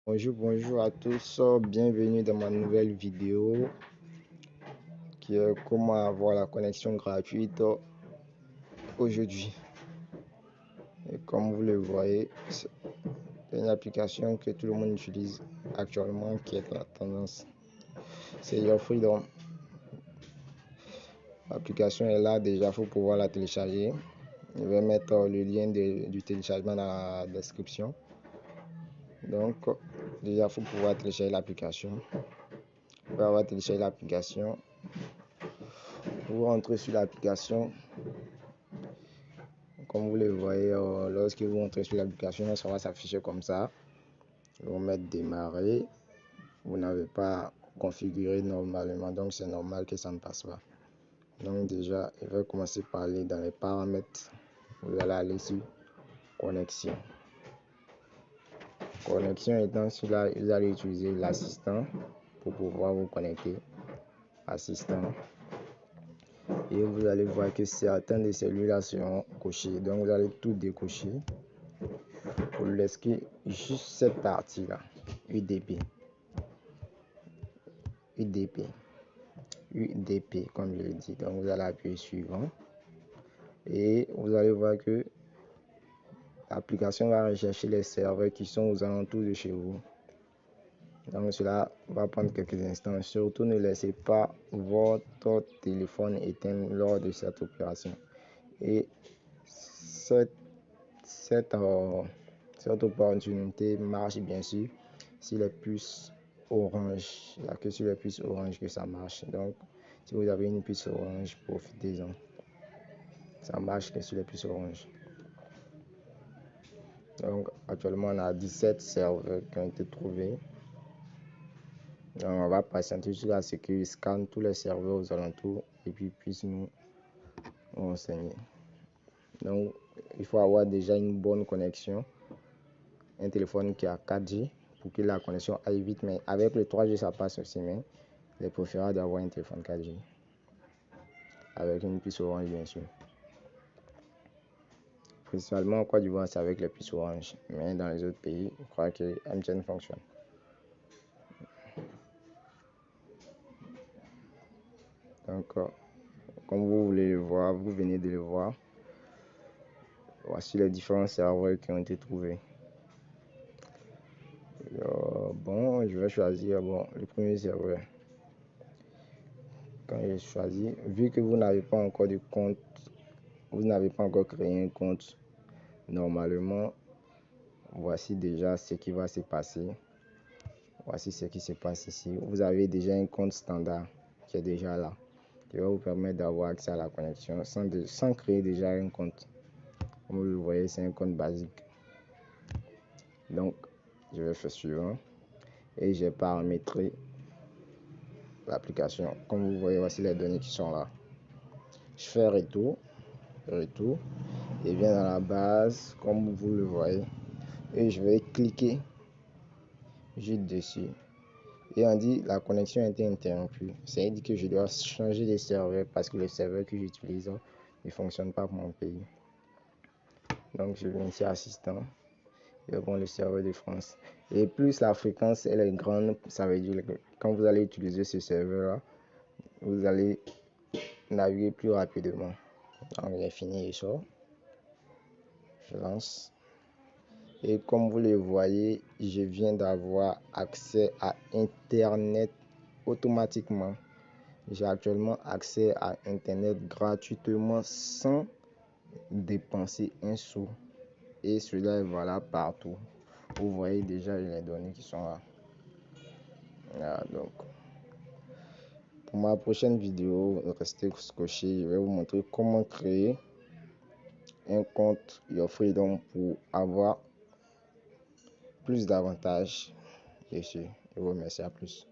Bonjour à tous, bienvenue dans ma nouvelle vidéo qui est comment avoir la connexion gratuite aujourd'hui. Et comme vous le voyez, c'est une application que tout le monde utilise actuellement qui est la tendance. C'est Your Freedom. L'application est là déjà, il faut pouvoir la télécharger. Je vais mettre le lien du téléchargement dans la description. Donc déjà, il faut pouvoir télécharger l'application. Après avoir téléchargé l'application, vous rentrez sur l'application. Comme vous le voyez, lorsque vous entrez sur l'application, ça va s'afficher comme ça. Vous mettre démarrer. Vous n'avez pas configuré normalement, donc c'est normal que ça ne passe pas. Donc déjà, je vais commencer par aller dans les paramètres. Vous allez aller sur connexion. Connexion étant sur là, vous allez utiliser l'assistant pour pouvoir vous connecter. Assistant. Et vous allez voir que certains de celui-là seront cochés. Donc vous allez tout décocher. Pour laisser juste cette partie là, UDP, comme je l'ai dit. Donc vous allez appuyer suivant et vous allez voir que l'application va rechercher les serveurs qui sont aux alentours de chez vous. Donc cela va prendre quelques instants. Surtout ne laissez pas votre téléphone éteint lors de cette opération. Et cette opportunité marche bien sûr si les puces orange. Il n'y a que sur les puces orange que ça marche. Donc si vous avez une puce orange, profitez-en. Ça marche que sur les puces orange. Donc actuellement on a 17 serveurs qui ont été trouvés. Donc on va patienter jusqu'à ce qu'ils scannent tous les serveurs aux alentours et puis puissent nous renseigner. Donc il faut avoir déjà une bonne connexion, un téléphone qui a 4G pour que la connexion aille vite, mais avec le 3G ça passe aussi, mais il est préférable d'avoir un téléphone 4G avec une puce orange bien sûr. Principalement en Côte d'Ivoire c'est avec les puces orange, mais dans les autres pays je crois que MTN fonctionne. Donc comme vous voulez le voir, vous venez de le voir. Voici les différents serveurs qui ont été trouvés. Bon, je vais choisir le premier serveur. Quand j'ai choisi, vu que vous n'avez pas encore de compte, vous n'avez pas encore créé un compte, normalement, voici déjà ce qui va se passer. Voici ce qui se passe ici. Vous avez déjà un compte standard qui est déjà là, qui va vous permettre d'avoir accès à la connexion sans créer déjà un compte. Comme vous le voyez, c'est un compte basique. Donc, je vais faire suivant et j'ai paramétré l'application. Comme vous voyez, voici les données qui sont là. Je fais retour et viens dans la base comme vous le voyez et je vais cliquer juste dessus et on dit la connexion a été interrompue. Ça veut dire que je dois changer de serveur parce que le serveur que j'utilise ne fonctionne pas pour mon pays. Donc je viens ici assistant et bon, le serveur de France, et plus la fréquence elle est grande, ça veut dire que quand vous allez utiliser ce serveur là, vous allez naviguer plus rapidement. Donc j'ai fini ça, je lance et comme vous le voyez, je viens d'avoir accès à internet automatiquement. J'ai actuellement accès à internet gratuitement sans dépenser un sou et cela est valable partout. Vous voyez déjà les données qui sont là. Voilà, donc pour ma prochaine vidéo, restez scotché, je vais vous montrer comment créer un compte Your Freedom pour avoir plus d'avantages dessus. Je vous remercie, à plus.